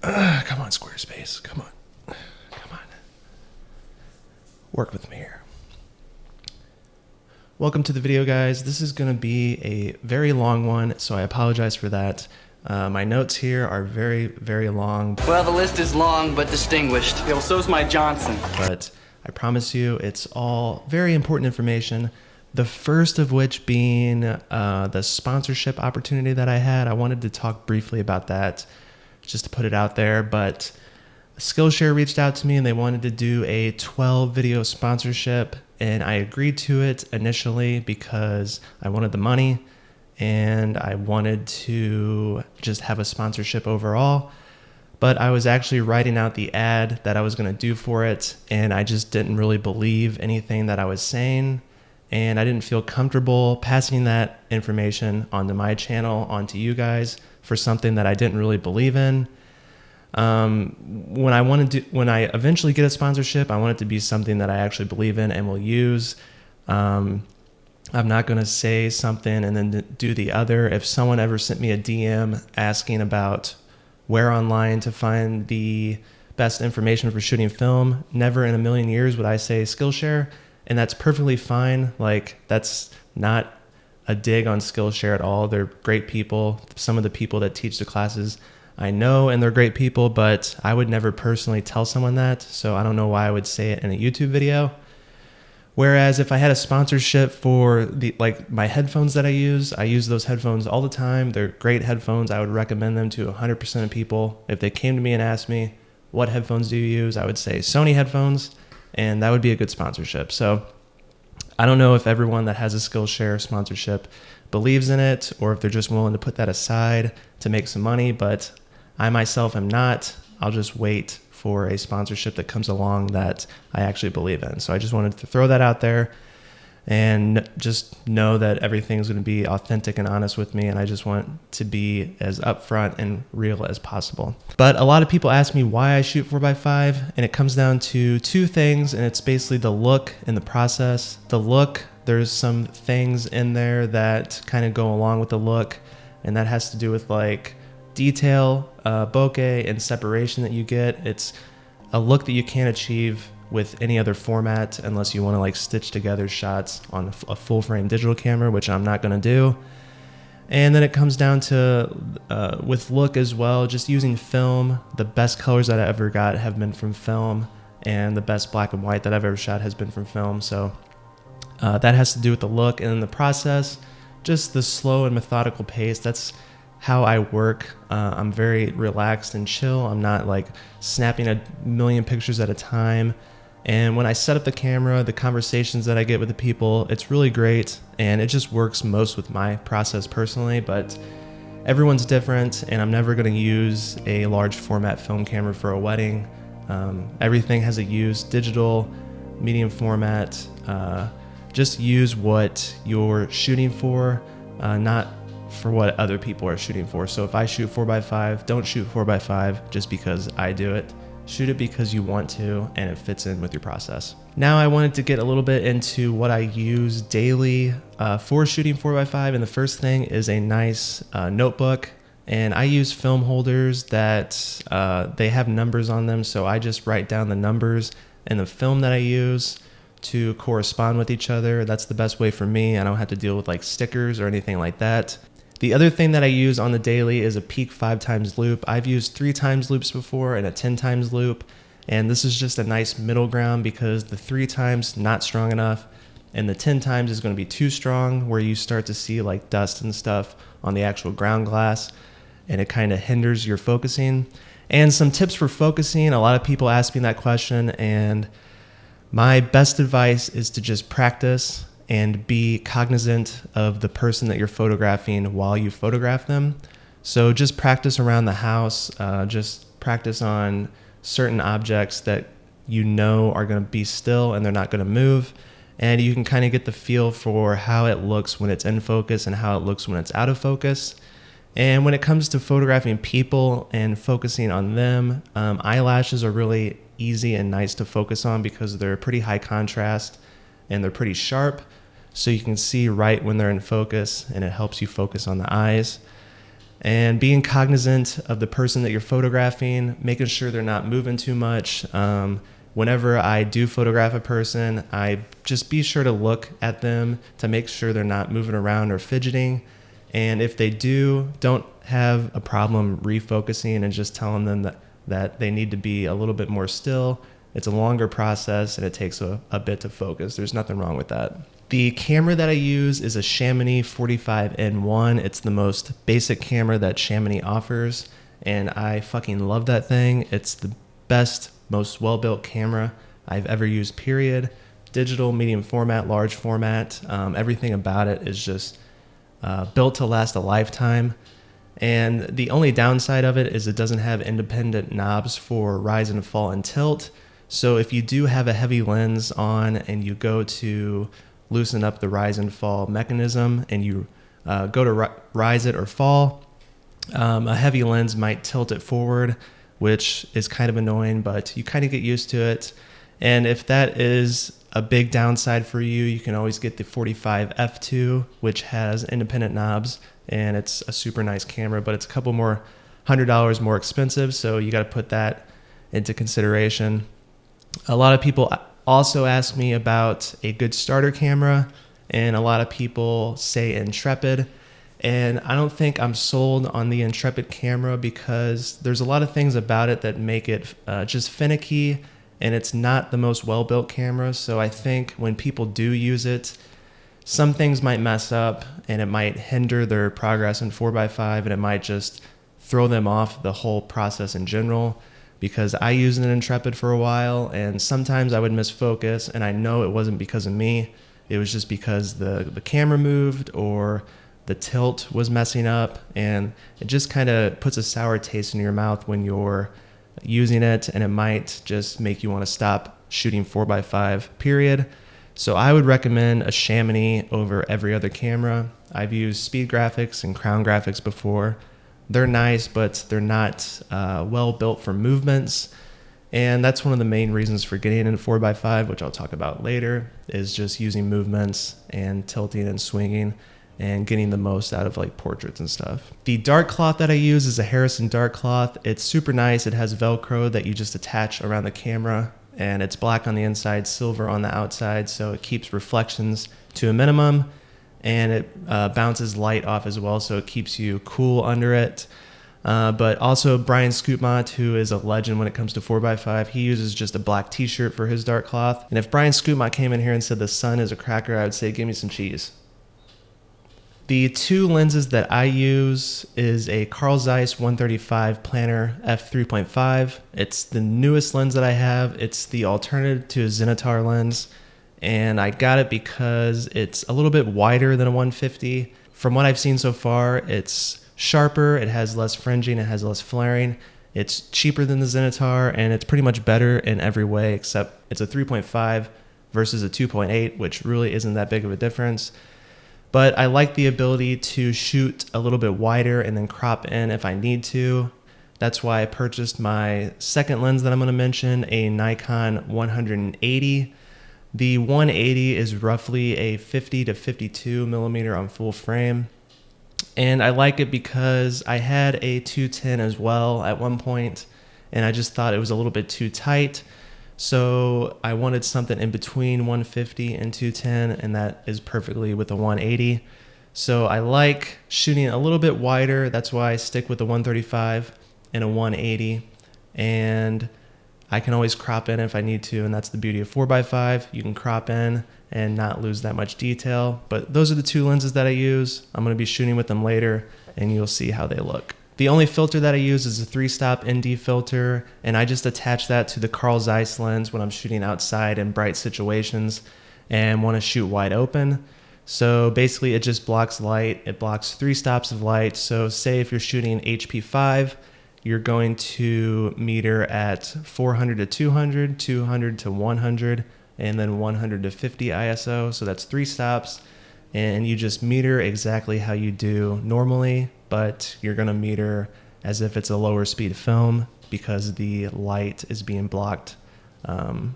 Come on, Squarespace. Come on. Come on. Work with me here. Welcome to the video, guys. This is going to be a very long one, so I apologize for that. My notes here are very, very long. Well, the list is long but distinguished. Yeah, well, so's my Johnson. But I promise you, it's all very important information. The first of which being the sponsorship opportunity that I had. I wanted to talk briefly about that, just to put it out there. But Skillshare reached out to me and they wanted to do a 12 video sponsorship. And I agreed to it initially because I wanted the money and I wanted to just have a sponsorship overall. But I was actually writing out the ad that I was going to do for it, and I just didn't really believe anything that I was saying. And I didn't feel comfortable passing that information onto my channel, onto you guys, for something that I didn't really believe in. When I eventually get a sponsorship, I want it to be something that I actually believe in and will use. I'm not going to say something and then do the other. If someone ever sent me a DM asking about where online to find the best information for shooting film, never in a million years would I say Skillshare, and that's perfectly fine. Like, that's not a dig on Skillshare at all. They're great people. Some of the people that teach the classes I know, and they're great people, but I would never personally tell someone that, so I don't know why I would say it in a YouTube video. Whereas if I had a sponsorship for my headphones that I use those headphones all the time. They're great headphones. I would recommend them to 100% of people. If they came to me and asked me, what headphones do you use? I would say Sony headphones, and that would be a good sponsorship. So I don't know if everyone that has a Skillshare sponsorship believes in it, or if they're just willing to put that aside to make some money, but I myself am not. I'll just wait for a sponsorship that comes along that I actually believe in. So I just wanted to throw that out there and just know that everything's going to be authentic and honest with me, and I just want to be as upfront and real as possible. But a lot of people ask me why I shoot 4x5, and it comes down to two things, and it's basically the look and the process. The look, there's some things in there that kind of go along with the look, and that has to do with like detail, bokeh, and separation that you get. It's a look that you can't achieve with any other format unless you want to like stitch together shots on a full frame digital camera, which I'm not going to do. And then it comes down to with look as well, just using film. The best colors that I ever got have been from film, and the best black and white that I've ever shot has been from film. So that has to do with the look, and then the process, just the slow and methodical pace. That's how I work. I'm very relaxed and chill. I'm not like snapping a million pictures at a time. And when I set up the camera, the conversations that I get with the people, it's really great, and it just works most with my process personally, but everyone's different, and I'm never going to use a large format film camera for a wedding. Everything has a use, digital, medium format. Just use what you're shooting for, not for what other people are shooting for. So if I shoot 4x5, don't shoot 4x5 just because I do it. Shoot it because you want to, and it fits in with your process. Now I wanted to get a little bit into what I use daily for shooting 4x5, and the first thing is a nice notebook. And I use film holders that they have numbers on them, so I just write down the numbers and the film that I use to correspond with each other. That's the best way for me. I don't have to deal with like stickers or anything like that. The other thing that I use on the daily is a peak 5x loupe. I've used 3x loupes before and a 10x loupe, and this is just a nice middle ground because the 3x not strong enough and the 10x is going to be too strong, where you start to see like dust and stuff on the actual ground glass, and it kind of hinders your focusing. And some tips for focusing. A lot of people ask me that question, and my best advice is to just practice and be cognizant of the person that you're photographing while you photograph them. So just practice around the house, just practice on certain objects that you know are going to be still and they're not going to move. And you can kind of get the feel for how it looks when it's in focus and how it looks when it's out of focus. And when it comes to photographing people and focusing on them, eyelashes are really easy and nice to focus on because they're pretty high contrast and they're pretty sharp. So you can see right when they're in focus, and it helps you focus on the eyes. and being cognizant of the person that you're photographing, making sure they're not moving too much. Whenever I do photograph a person, I just be sure to look at them to make sure they're not moving around or fidgeting. And if they do, don't have a problem refocusing and just telling them that they need to be a little bit more still. It's a longer process and it takes a bit to focus. There's nothing wrong with that. The camera that I use is a Chamonix 45N1. It's the most basic camera that Chamonix offers, and I fucking love that thing. It's the best, most well-built camera I've ever used, period. Digital, medium format, large format. Everything about it is just built to last a lifetime. And the only downside of it is it doesn't have independent knobs for rise and fall and tilt. So if you do have a heavy lens on and you go to loosen up the rise and fall mechanism and you go to rise it or fall, a heavy lens might tilt it forward, which is kind of annoying, but you kind of get used to it. And if that is a big downside for you, you can always get the 45 f2, which has independent knobs, and it's a super nice camera, but it's a couple more $100 more expensive, so you got to put that into consideration. A lot of people also ask me about a good starter camera, and a lot of people say Intrepid, and I don't think I'm sold on the Intrepid camera because there's a lot of things about it that make it just finicky, and it's not the most well-built camera. So I think when people do use it, some things might mess up and it might hinder their progress in 4x5, and it might just throw them off the whole process in general. Because I used an Intrepid for a while, and sometimes I would miss focus, and I know it wasn't because of me. It was just because the camera moved or the tilt was messing up, and it just kind of puts a sour taste in your mouth when you're using it, and it might just make you want to stop shooting 4x5, period. So I would recommend a Chamonix over every other camera. I've used Speed Graphics and Crown Graphics before. They're nice, but they're not well built for movements. And that's one of the main reasons for getting into 4x5, which I'll talk about later, is just using movements and tilting and swinging and getting the most out of like portraits and stuff. The dark cloth that I use is a Harrison dark cloth. It's super nice. It has Velcro that you just attach around the camera, and it's black on the inside, silver on the outside, so it keeps reflections to a minimum. And it bounces light off as well, so it keeps you cool under it. But also Brian Scoopmont, who is a legend when it comes to 4x5, he uses just a black t-shirt for his dark cloth. And if Brian Scoopmont came in here and said the sun is a cracker, I would say give me some cheese. The two lenses that I use is a Carl Zeiss 135 Planner f3.5. It's the newest lens that I have. It's the alternative to a Zenitar lens. And I got it because it's a little bit wider than a 150. From what I've seen so far, it's sharper, it has less fringing, it has less flaring. It's cheaper than the Zenitar, and it's pretty much better in every way, except it's a 3.5 versus a 2.8, which really isn't that big of a difference. But I like the ability to shoot a little bit wider and then crop in if I need to. That's why I purchased my second lens that I'm going to mention, a Nikon 180. The 180 is roughly a 50 to 52 millimeter on full frame. And I like it because I had a 210 as well at one point, and I just thought it was a little bit too tight. So I wanted something in between 150 and 210, and that is perfectly with the 180. So I like shooting a little bit wider. That's why I stick with the 135 and a 180. And I can always crop in if I need to, and that's the beauty of 4x5. You can crop in and not lose that much detail. But those are the two lenses that I use. I'm going to be shooting with them later, and you'll see how they look. The only filter that I use is a 3-stop ND filter, and I just attach that to the Carl Zeiss lens when I'm shooting outside in bright situations and want to shoot wide open. So basically it just blocks light. It blocks 3 stops of light. So say if you're shooting HP5, you're going to meter at 400 to 200, 200 to 100, and then 100 to 50 ISO. So that's 3 stops, and you just meter exactly how you do normally, but you're going to meter as if it's a lower speed film because the light is being blocked from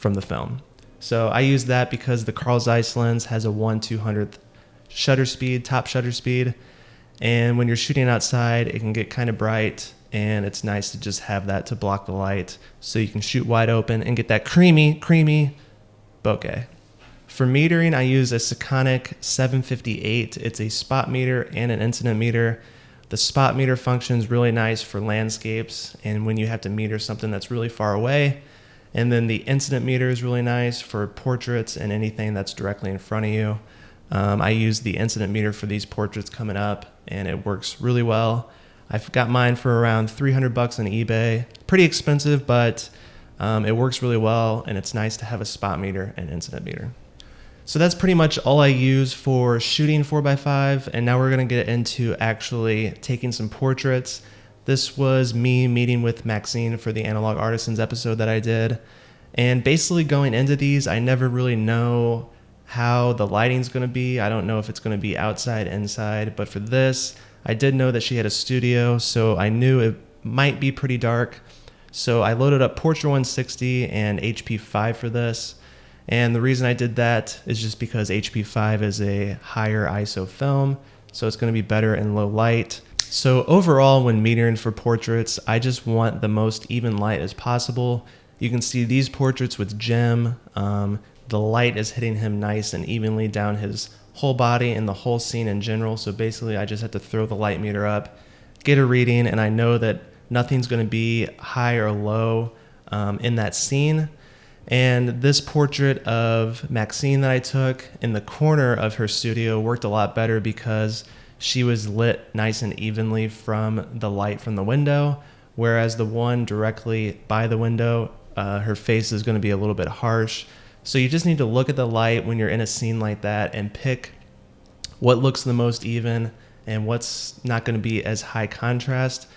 the film. So I use that because the Carl Zeiss lens has a 1/200th shutter speed, top shutter speed. And when you're shooting outside, it can get kind of bright, and it's nice to just have that to block the light so you can shoot wide open and get that creamy bokeh. For metering, I use a Sekonic 758. It's a spot meter and an incident meter. The spot meter function is really nice for landscapes and when you have to meter something that's really far away. And then the incident meter is really nice for portraits and anything that's directly in front of you. I use the incident meter for these portraits coming up, and it works really well. I've got mine for around $300 on eBay. Pretty expensive, but it works really well, and it's nice to have a spot meter and incident meter. So that's pretty much all I use for shooting 4x5, and now we're going to get into actually taking some portraits. This was me meeting with Maxine for the Analog Artisans episode that I did, and basically going into these, I never really know how the lighting's going to be. I don't know if it's going to be outside, inside, but for this, I did know that she had a studio, so I knew it might be pretty dark. So I loaded up Portra 160 and HP5 for this. And the reason I did that is just because HP5 is a higher ISO film, so it's going to be better in low light. So overall, when metering for portraits, I just want the most even light as possible. You can see these portraits with Jim. The light is hitting him nice and evenly down his whole body and the whole scene in general. So basically, I just have to throw the light meter up, get a reading, and I know that nothing's going to be high or low in that scene. And this portrait of Maxine that I took in the corner of her studio worked a lot better because she was lit nice and evenly from the light from the window, whereas the one directly by the window, her face is going to be a little bit harsh. So you just need to look at the light when you're in a scene like that and pick what looks the most even and what's not going to be as high contrast,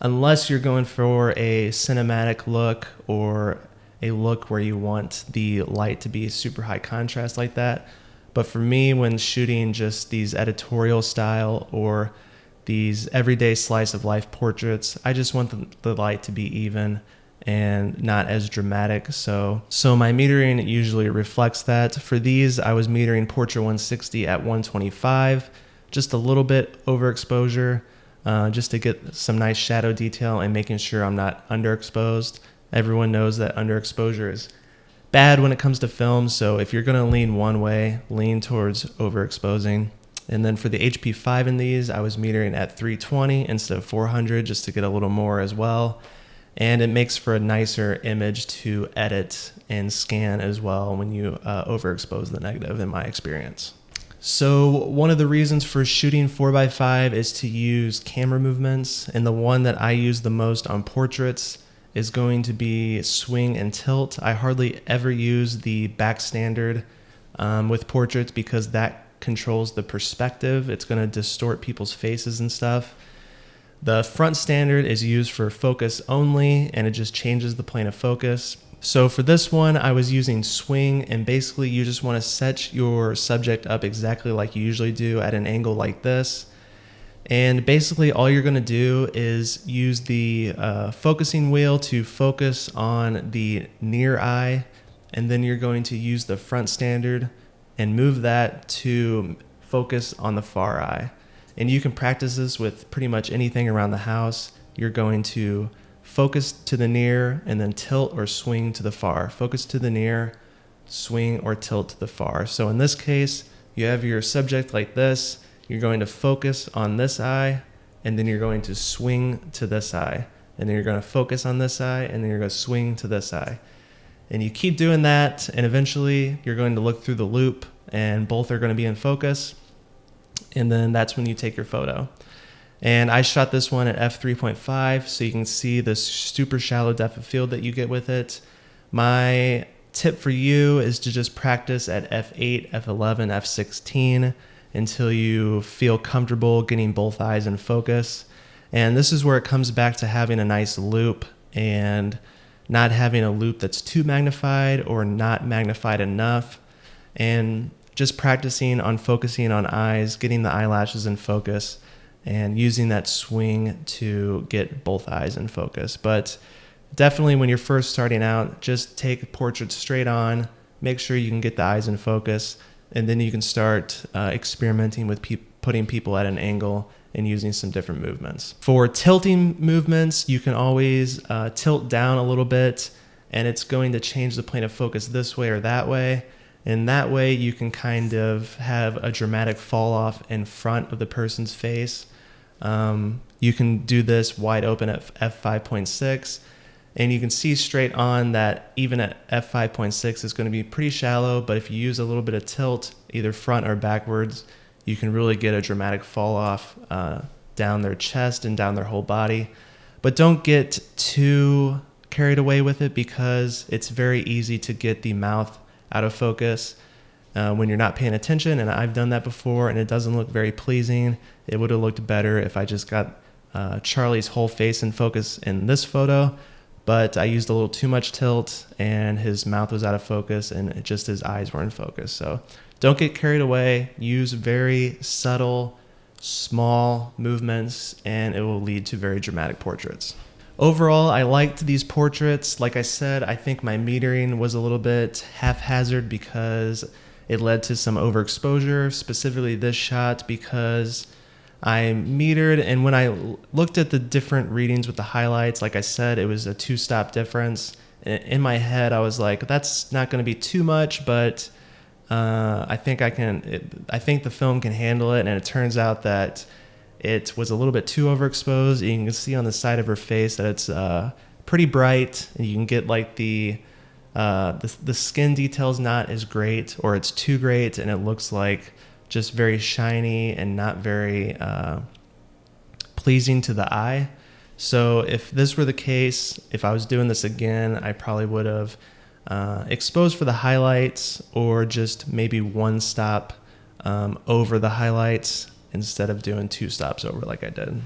unless you're going for a cinematic look or a look where you want the light to be super high contrast like that. But for me, when shooting just these editorial style or these everyday slice of life portraits, I just want the light to be even and not as dramatic. So my metering usually reflects that. For these, I was metering Portra 160 at 125, just a little bit overexposure, just to get some nice shadow detail and making sure I'm not underexposed. Everyone knows that underexposure is bad when it comes to film, so if you're going to lean one way, lean towards overexposing. And then for the HP5 in these, I was metering at 320 instead of 400 just to get a little more as well. And it makes for a nicer image to edit and scan as well when you overexpose the negative, in my experience. So one of the reasons for shooting 4x5 is to use camera movements, and the one that I use the most on portraits is going to be swing and tilt. I hardly ever use the back standard with portraits because that controls the perspective. It's going to distort people's faces and stuff. The front standard is used for focus only, and it just changes the plane of focus. So for this one, I was using swing, and basically you just want to set your subject up exactly like you usually do at an angle like this. And basically all you're going to do is use the focusing wheel to focus on the near eye, and then you're going to use the front standard and move that to focus on the far eye. And you can practice this with pretty much anything around the house. You're going to focus to the near and then tilt or swing to the far. Focus to the near, swing or tilt to the far. So in this case, you have your subject like this. You're going to focus on this eye, and then you're going to swing to this eye. And then you're going to focus on this eye, and then you're going to swing to this eye. And you keep doing that, and eventually you're going to look through the loupe, and both are going to be in focus. And then that's when you take your photo. And I shot this one at f3.5, so you can see this super shallow depth of field that you get with it. My tip for you is to just practice at f8, f11, f16 until you feel comfortable getting both eyes in focus. And this is where it comes back to having a nice loupe and not having a loupe that's too magnified or not magnified enough. And just practicing on focusing on eyes, getting the eyelashes in focus, and using that swing to get both eyes in focus. But definitely when you're first starting out, just take portraits straight on, make sure you can get the eyes in focus, and then you can start experimenting with putting people at an angle and using some different movements. For tilting movements, you can always tilt down a little bit, and it's going to change the plane of focus this way or that way. And that way you can kind of have a dramatic fall off in front of the person's face. You can do this wide open at f5.6, and you can see straight on that even at f5.6 it's going to be pretty shallow, but if you use a little bit of tilt, either front or backwards, you can really get a dramatic fall off down their chest and down their whole body. But don't get too carried away with it, because it's very easy to get the mouth out of focus when you're not paying attention, and I've done that before and it doesn't look very pleasing. It would have looked better if I just got Charlie's whole face in focus in this photo, but I used a little too much tilt and his mouth was out of focus and just his eyes were in focus. So don't get carried away. Use very subtle, small movements and it will lead to very dramatic portraits. Overall, I liked these portraits. Like I said, I think my metering was a little bit haphazard because it led to some overexposure, specifically this shot, because I metered, and when I looked at the different readings with the highlights, like I said, it was a 2-stop difference. In my head, I was like, that's not going to be too much, but I think I think the film can handle it, and it turns out that it was a little bit too overexposed. You can see on the side of her face that it's pretty bright, and you can get like the skin details not as great, or it's too great, and it looks like just very shiny and not very pleasing to the eye. So if this were the case, if I was doing this again, I probably would have exposed for the highlights, or just maybe 1 stop over the highlights instead of doing 2 stops over like I did.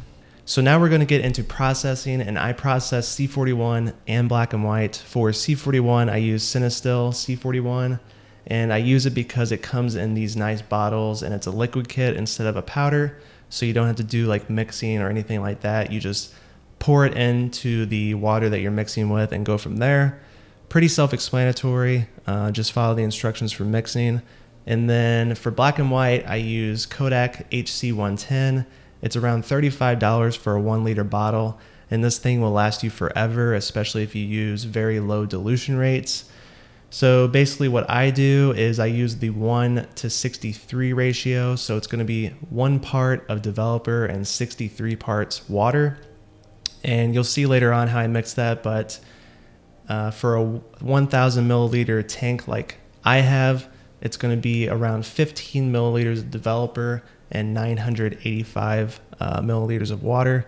So now we're going to get into processing, and I process C41 and black and white. For C41, I use Cinestill C41, and I use it because it comes in these nice bottles and it's a liquid kit instead of a powder, so you don't have to do like mixing or anything like that. You just pour it into the water that you're mixing with and go from there. Pretty self-explanatory. Just follow the instructions for mixing. And then for black and white, I use Kodak HC110. It's around $35 for a 1 liter bottle, and this thing will last you forever, especially if you use very low dilution rates. So basically what I do is I use the 1:63 ratio. So it's going to be 1 part of developer and 63 parts water. And you'll see later on how I mix that, but for a 1,000 milliliter tank like I have, it's going to be around 15 milliliters of developer and 985 milliliters of water.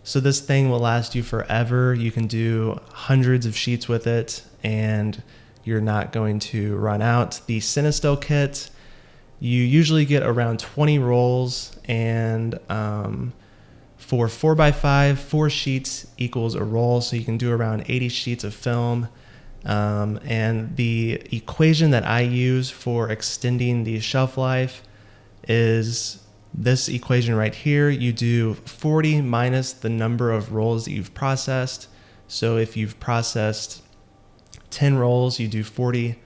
So this thing will last you forever. You can do hundreds of sheets with it and you're not going to run out. The Cinestill kit, you usually get around 20 rolls, and for 4x5, 4 sheets equals a roll, so you can do around 80 sheets of film. And the equation that I use for extending the shelf life is this equation right here. You do 40 minus the number of rolls that you've processed. So if you've processed 10 rolls, you do 40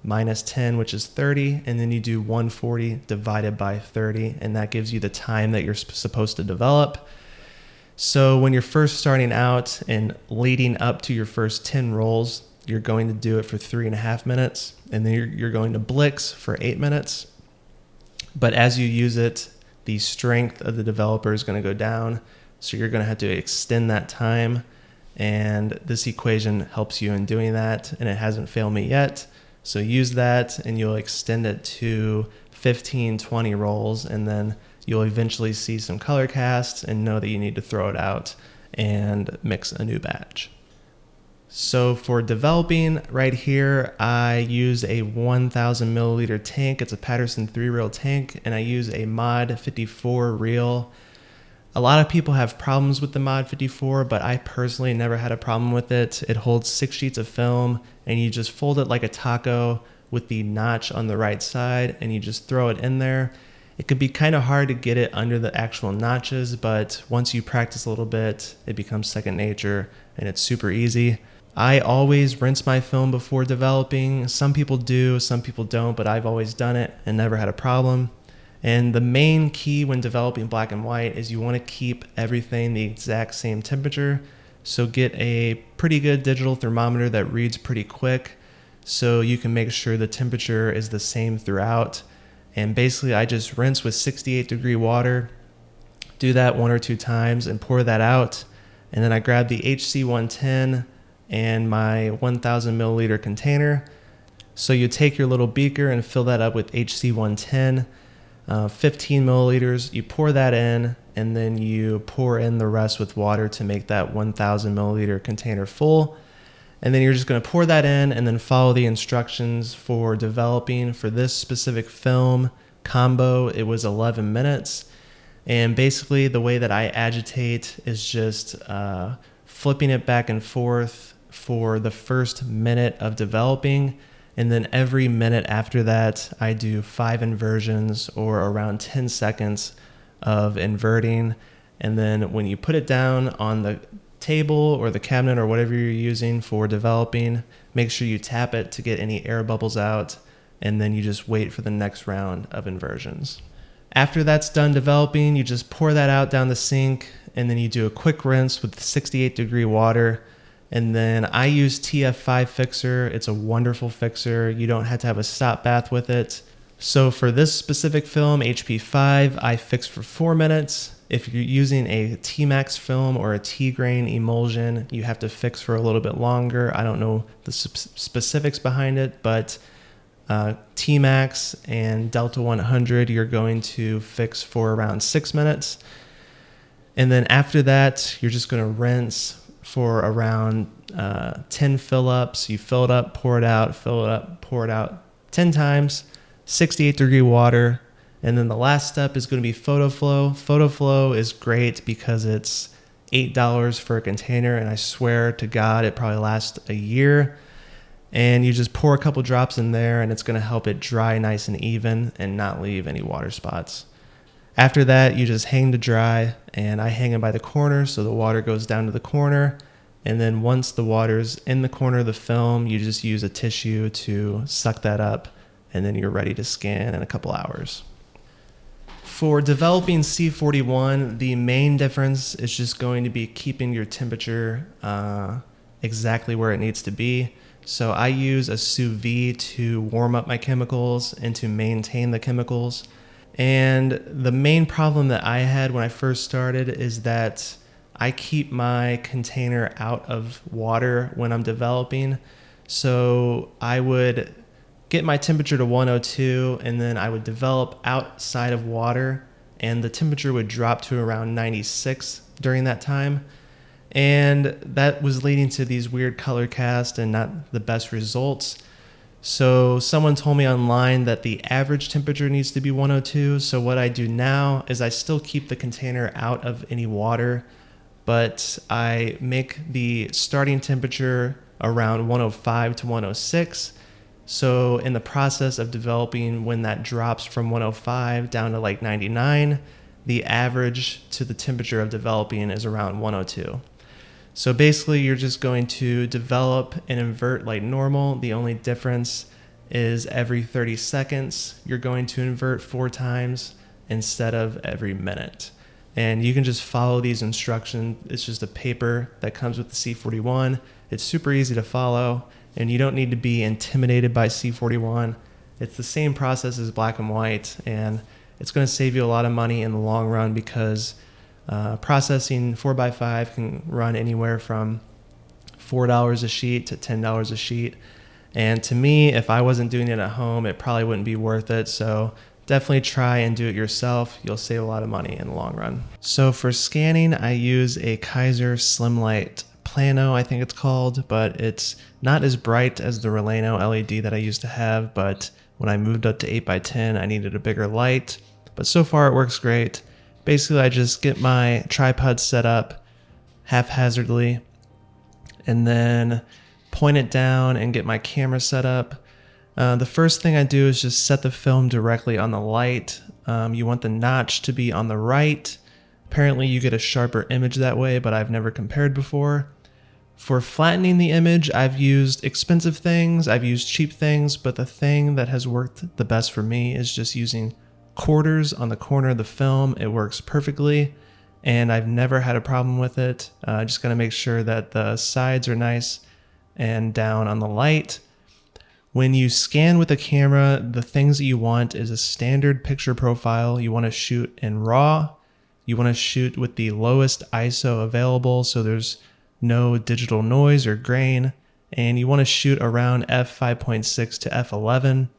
minus 10, which is 30, and then you do 140 divided by 30, and that gives you the time that you're supposed to develop. So when you're first starting out and leading up to your first 10 rolls, you're going to do it for 3.5 minutes, and then you're going to Blix for 8 minutes. But as you use it, the strength of the developer is going to go down, so you're going to have to extend that time, and this equation helps you in doing that, and it hasn't failed me yet. So use that, and you'll extend it to 15, 20 rolls, and then you'll eventually see some color casts and know that you need to throw it out and mix a new batch. So for developing right here, I use a 1,000 milliliter tank. It's a Patterson 3-reel tank, and I use a Mod 54 reel. A lot of people have problems with the Mod 54, but I personally never had a problem with it. It holds 6 sheets of film, and you just fold it like a taco with the notch on the right side, and you just throw it in there. It could be kind of hard to get it under the actual notches, but once you practice a little bit, it becomes second nature, and it's super easy. I always rinse my film before developing. Some people do, some people don't, but I've always done it and never had a problem. And the main key when developing black and white is you want to keep everything the exact same temperature. So get a pretty good digital thermometer that reads pretty quick so you can make sure the temperature is the same throughout. And basically I just rinse with 68-degree water, do that 1 or 2 times and pour that out. And then I grab the HC110 and my 1,000 milliliter container. So you take your little beaker and fill that up with HC110, 15 milliliters. You pour that in, and then you pour in the rest with water to make that 1,000 milliliter container full. And then you're just going to pour that in and then follow the instructions for developing. For this specific film combo, it was 11 minutes. And basically the way that I agitate is just flipping it back and forth for the first minute of developing. And then every minute after that, I do 5 inversions or around 10 seconds of inverting. And then when you put it down on the table or the cabinet or whatever you're using for developing, make sure you tap it to get any air bubbles out. And then you just wait for the next round of inversions. After that's done developing, you just pour that out down the sink, and then you do a quick rinse with 68-degree water. And then I use TF5 fixer. It's a wonderful fixer. You don't have to have a stop bath with it. So for this specific film, HP5, I fix for 4 minutes. If you're using a T-Max film or a T-grain emulsion, you have to fix for a little bit longer. I don't know the specifics behind it, but T-Max and Delta 100, you're going to fix for around 6 minutes. And then after that, you're just going to rinse for around 10 fill-ups. You fill it up, pour it out, fill it up, pour it out 10 times, 68-degree water. And then the last step is going to be photo flow. Photo flow is great because it's $8 for a container, and I swear to God, it probably lasts a year. And you just pour a couple drops in there, and it's going to help it dry nice and even and not leave any water spots. After that, you just hang to dry, and I hang it by the corner so the water goes down to the corner. And then once the water's in the corner of the film, you just use a tissue to suck that up, and then you're ready to scan in a couple hours. For developing C41, the main difference is just going to be keeping your temperature exactly where it needs to be. So I use a sous vide to warm up my chemicals and to maintain the chemicals. And the main problem that I had when I first started is that I keep my container out of water when I'm developing. So I would get my temperature to 102, and then I would develop outside of water, and the temperature would drop to around 96 during that time. And that was leading to these weird color casts and not the best results. So someone told me online that the average temperature needs to be 102. So what I do now is I still keep the container out of any water, but I make the starting temperature around 105 to 106. So in the process of developing, when that drops from 105 down to like 99, the average to the temperature of developing is around 102. So basically you're just going to develop and invert like normal. The only difference is every 30 seconds, you're going to invert 4 times instead of every minute. And you can just follow these instructions. It's just a paper that comes with the C41. It's super easy to follow, and you don't need to be intimidated by C41. It's the same process as black and white, and it's going to save you a lot of money in the long run because processing 4x5 can run anywhere from $4 a sheet to $10 a sheet. And to me, if I wasn't doing it at home, it probably wouldn't be worth it. So definitely try and do it yourself. You'll save a lot of money in the long run. So for scanning, I use a Kaiser Slimlight Plano, I think it's called, but it's not as bright as the Releno LED that I used to have. But when I moved up to 8x10, I needed a bigger light. But so far it works great. Basically, I just get my tripod set up haphazardly and then point it down and get my camera set up. The first thing I do is just set the film directly on the light. You want the notch to be on the right. Apparently you get a sharper image that way, but I've never compared before. For flattening the image, I've used expensive things, I've used cheap things, but the thing that has worked the best for me is just using quarters on the corner of the film, it works perfectly, and I've never had a problem with it. Just gotta make sure that the sides are nice and down on the light. When you scan with the camera, the things that you want is a standard picture profile. You want to shoot in RAW. You want to shoot with the lowest ISO available, so there's no digital noise or grain. And you want to shoot around f5.6 to f11.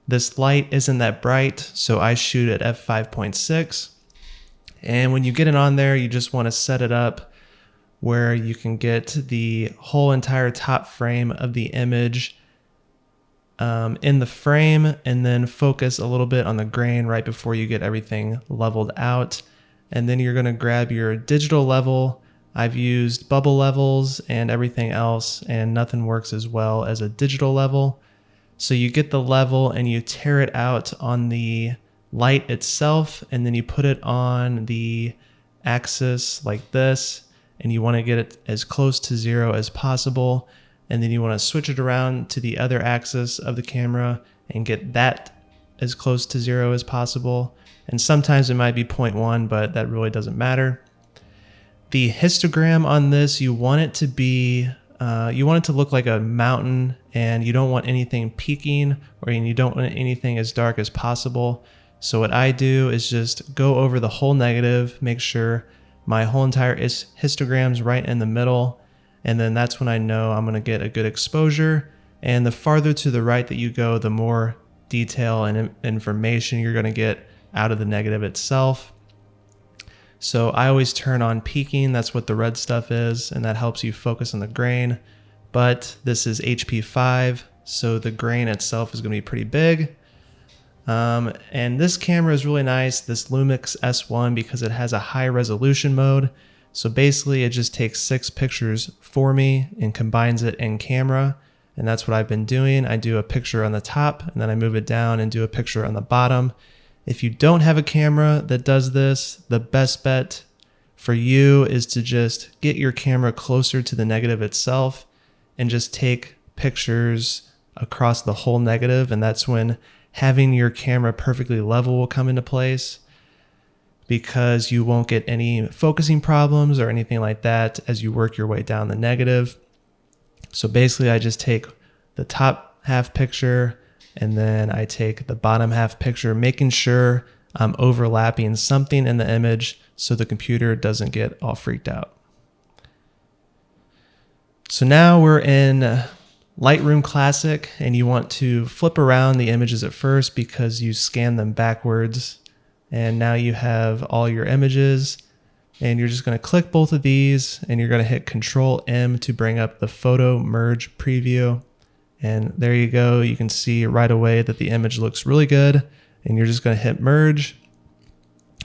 This light isn't that bright, so I shoot at f5.6. And when you get it on there, you just want to set it up where you can get the whole entire top frame of the image in the frame, and then focus a little bit on the grain right before you get everything leveled out. And then you're going to grab your digital level. I've used bubble levels and everything else, and nothing works as well as a digital level. So you get the level and you tear it out on the light itself, and then you put it on the axis like this, and you want to get it as close to 0 as possible. And then you want to switch it around to the other axis of the camera and get that as close to 0 as possible. And sometimes it might be 0.1, but that really doesn't matter. The histogram on this, you want it to be, you want it to look like a mountain, and you don't want anything peaking, or you don't want anything as dark as possible. So what I do is just go over the whole negative, make sure my whole entire histogram's right in the middle, and then that's when I know I'm going to get a good exposure. And the farther to the right that you go, the more detail and information you're going to get out of the negative itself. So I always turn on peaking. That's what the red stuff is, and that helps you focus on the grain. But this is HP5, so the grain itself is going to be pretty big. And this camera is really nice, this Lumix S1, because it has a high resolution mode. So basically it just takes 6 pictures for me and combines it in camera. And that's what I've been doing. I do a picture on the top, and then I move it down and do a picture on the bottom. If you don't have a camera that does this, the best bet for you is to just get your camera closer to the negative itself and just take pictures across the whole negative. And that's when having your camera perfectly level will come into place, because you won't get any focusing problems or anything like that as you work your way down the negative. So basically I just take the top half picture and then I take the bottom half picture, making sure I'm overlapping something in the image so the computer doesn't get all freaked out. So now we're in Lightroom Classic, and you want to flip around the images at first because you scan them backwards. And now you have all your images, and you're just going to click both of these, and you're going to hit Control M to bring up the photo merge preview. And there you go. You can see right away that the image looks really good, and you're just going to hit merge.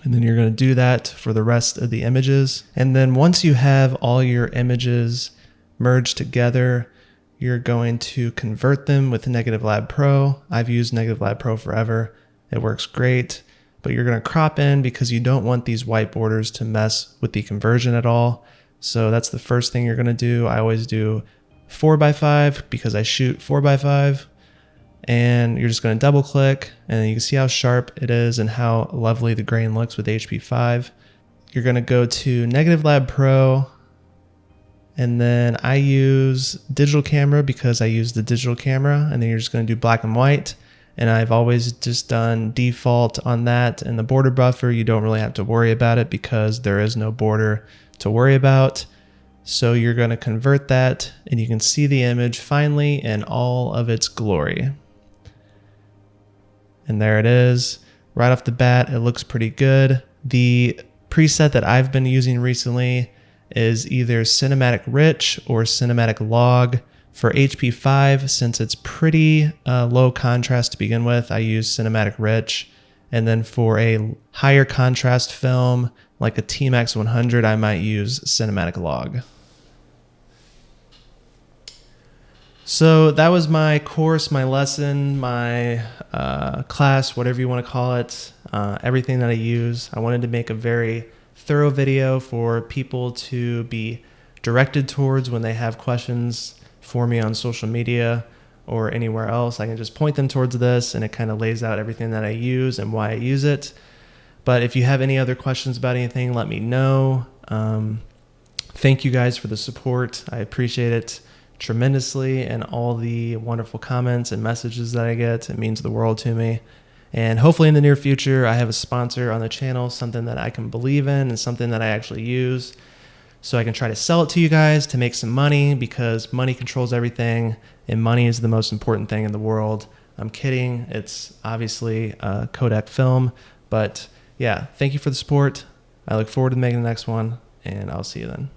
And then you're going to do that for the rest of the images. And then once you have all your images merged together, you're going to convert them with Negative Lab Pro. I've used Negative Lab Pro forever. It works great. But you're going to crop in because you don't want these white borders to mess with the conversion at all. So that's the first thing you're going to do. I always do 4x5 because I shoot 4x5. And you're just going to double click, and you can see how sharp it is and how lovely the grain looks with HP5. You're going to go to Negative Lab Pro, and then I use digital camera because I use the digital camera, and then you're just going to do black and white. And I've always just done default on that. And the border buffer, you don't really have to worry about it because there is no border to worry about. So you're going to convert that, and you can see the image finally in all of its glory. And there it is. Right off the bat, it looks pretty good. The preset that I've been using recently is either Cinematic Rich or Cinematic Log. For HP5, since it's pretty low contrast to begin with, I use Cinematic Rich. And then for a higher contrast film, like a T-Max 100, I might use Cinematic Log. So that was my course, my lesson, my class, whatever you want to call it, everything that I use. I wanted to make a very thorough video for people to be directed towards when they have questions for me on social media, or anywhere else, I can just point them towards this, and it kind of lays out everything that I use and why I use it. But if you have any other questions about anything, let me know. Thank you guys for the support. I appreciate it tremendously, and all the wonderful comments and messages that I get. It means the world to me. And hopefully in the near future, I have a sponsor on the channel, something that I can believe in and something that I actually use, so I can try to sell it to you guys to make some money, because money controls everything, and money is the most important thing in the world. I'm kidding. It's obviously a Kodak film, but yeah, thank you for the support. I look forward to making the next one, and I'll see you then.